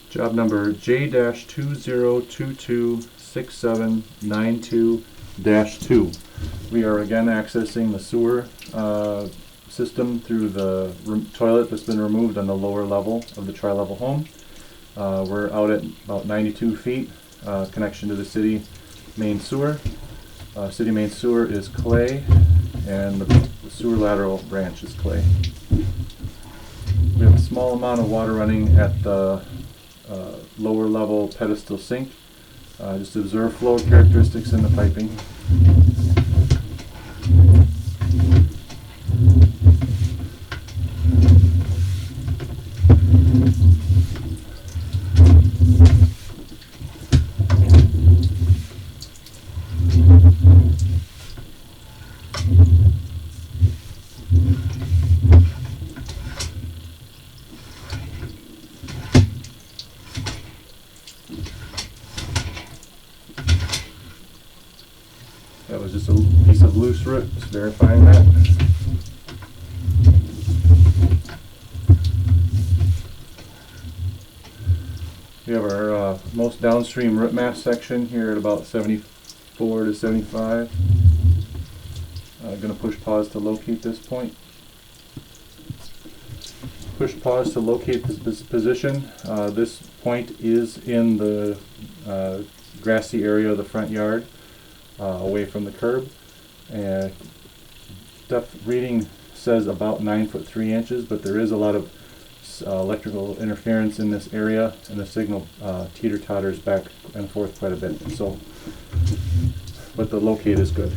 Job number J-20226792-2. We are again accessing the sewer system through the toilet that's been removed on the lower level of the tri-level home. We're out at about 92 feet, connection to the city main sewer. City main sewer is clay, and the sewer lateral branch is clay. We have a small amount of water running at the lower level pedestal sink. Just observe flow characteristics in the piping. That was just a piece of loose root, just verifying that. We have our most downstream root mass section here at about 74 to 75. I'm going to push pause to locate this point. Push pause to locate this position. This point is in the grassy area of the front yard. Away from the curb, and depth reading says about 9 foot 3 inches, but there is a lot of electrical interference in this area, and the signal teeter-totters back and forth quite a bit. So, but the locate is good.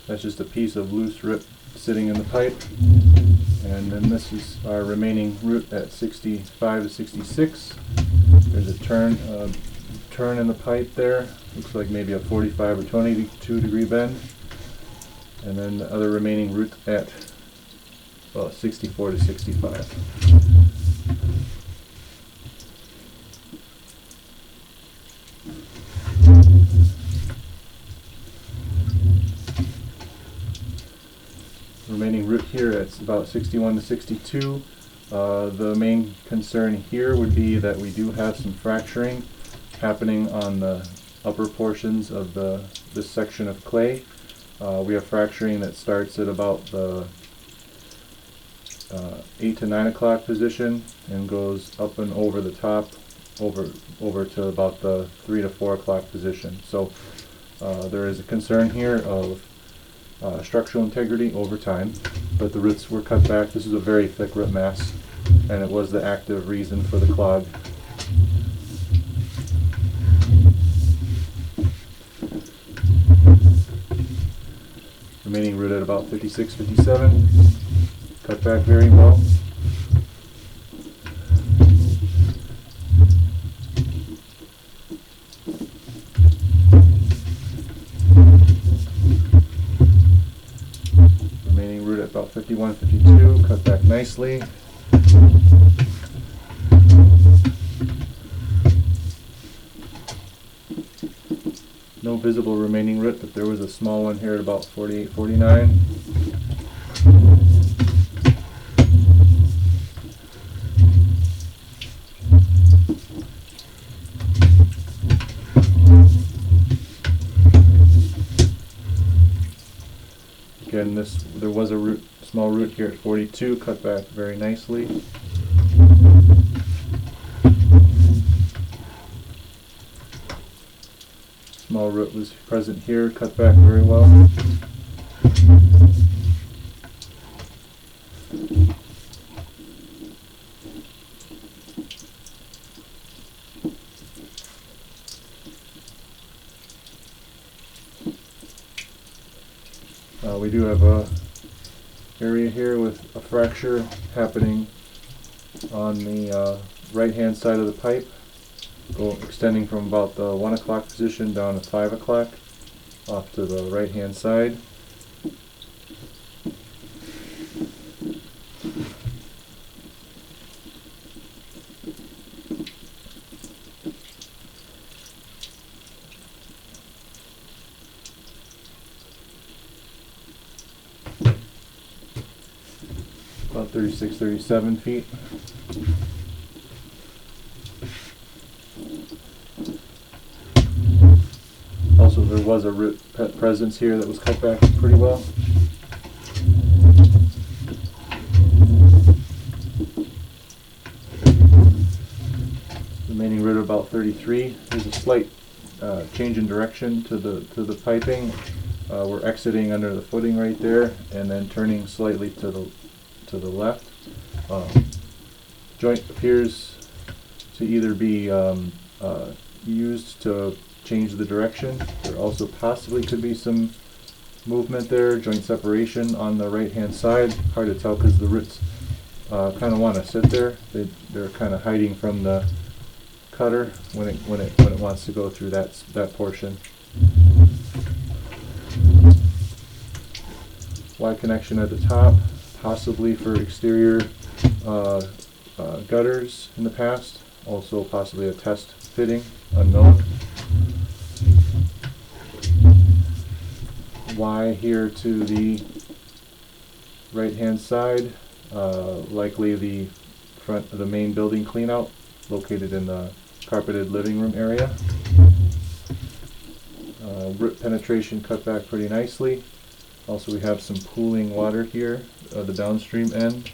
That's just a piece of loose root sitting in the pipe, and then this is our remaining root at 65 to 66. There's a turn in the pipe there. Looks like maybe a 45 or 22 degree bend, and then the other remaining root at 64 to 65. Remaining root here at about 61 to 62. The main concern here would be that we do have some fracturing happening on the upper portions of this section of clay. We have fracturing that starts at about the 8 to 9 o'clock position and goes up and over the top over to about the 3 to 4 o'clock position. So there is a concern here of structural integrity over time, but the roots were cut back. This is a very thick root mass, and it was the active reason for the clog. Remaining root at about 56, 57. Cut back very well. Remaining root at about 51, 52. Cut back nicely. No visible remaining root, but there was a small one here at about 48, 49. Again, there was a small root here at 42, cut back very nicely. Small root was present here, cut back very well. We do have a area here with a fracture happening on the right hand side of the pipe. extending from about the 1 o'clock position down to 5 o'clock off to the right hand side. About 36, 37 feet. Also, there was a root presence here that was cut back pretty well. Remaining root about 33. There's a slight change in direction to the piping. We're exiting under the footing right there, and then turning slightly to the left. Joint appears to either be used to change the direction. There also possibly could be some movement there, joint separation on the right hand side. Hard to tell because the roots kind of want to sit there. They're kind of hiding from the cutter when it wants to go through that portion. Y connection at the top, possibly for exterior gutters in the past. Also possibly a test fitting, unknown. Y here to the right hand side, likely the front of the main building cleanout located in the carpeted living room area. Root penetration cut back pretty nicely. Also, we have some pooling water here at the downstream end.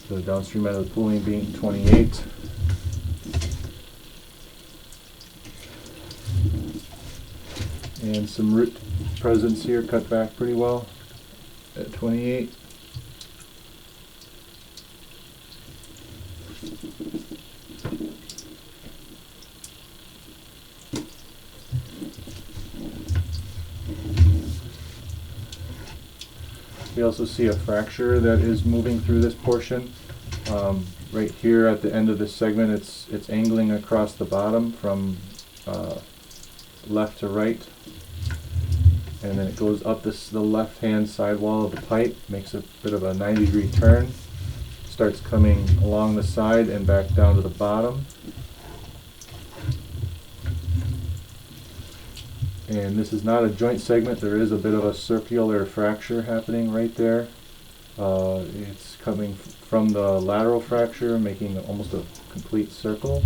The downstream end of the pooling being 28. And some root presence here, cut back pretty well at 28. We also see a fracture that is moving through this portion. Right here at the end of this segment, it's angling across the bottom from left to right, and then it goes up the left-hand side wall of the pipe, makes a bit of a 90-degree turn, starts coming along the side and back down to the bottom. And this is not a joint segment. There is a bit of a circular fracture happening right there. It's coming from the lateral fracture, making almost a complete circle.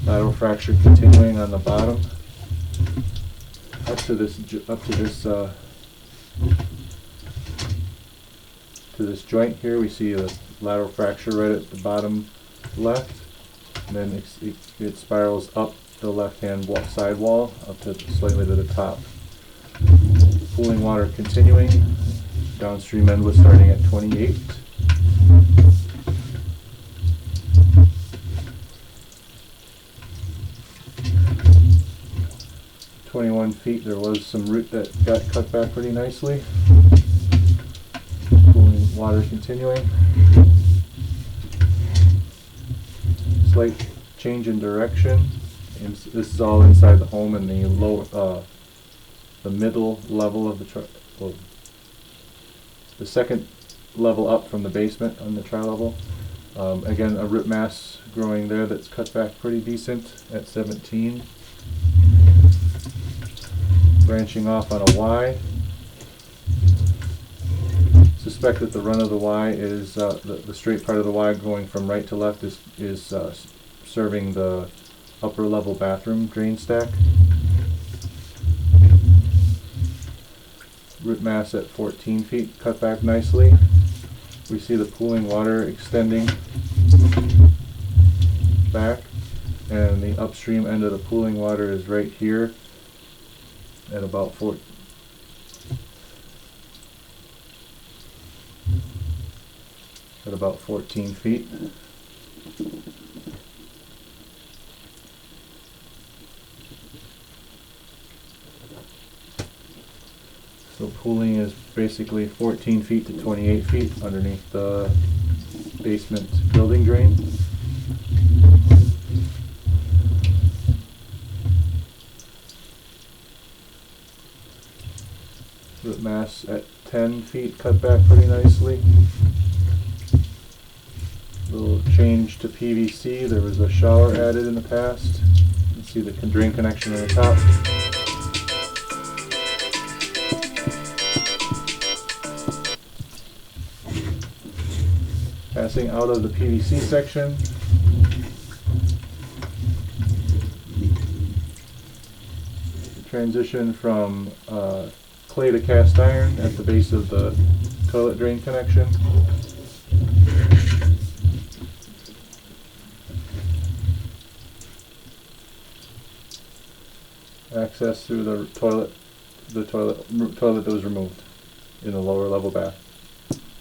Lateral fracture continuing on the bottom up to this joint here. We see a lateral fracture right at the bottom left, and then it spirals up the left-hand side wall up to slightly to the top. Pooling water continuing. Downstream end was starting at 28. Feet, there was some root that got cut back pretty nicely. Cooling water continuing. Slight change in direction. And this is all inside the home in the the middle level of the second level up from the basement on the tri-level. Again, a root mass growing there that's cut back pretty decent at 17. Branching off on a Y. Suspect that the run of the Y is the straight part of the Y going from right to left is serving the upper level bathroom drain stack. Root mass at 14 feet, cut back nicely. We see the pooling water extending back, and the upstream end of the pooling water is right here at about 14 feet. So pooling is basically 14 feet to 28 feet underneath the basement building drain. Root mass at 10 feet cut back pretty nicely. Little change to PVC. There was a shower added in the past. You can see the drain connection on the top. Passing out of the PVC section, transition from clay to cast iron at the base of the toilet drain connection. Access through the toilet that was removed in the lower level bath.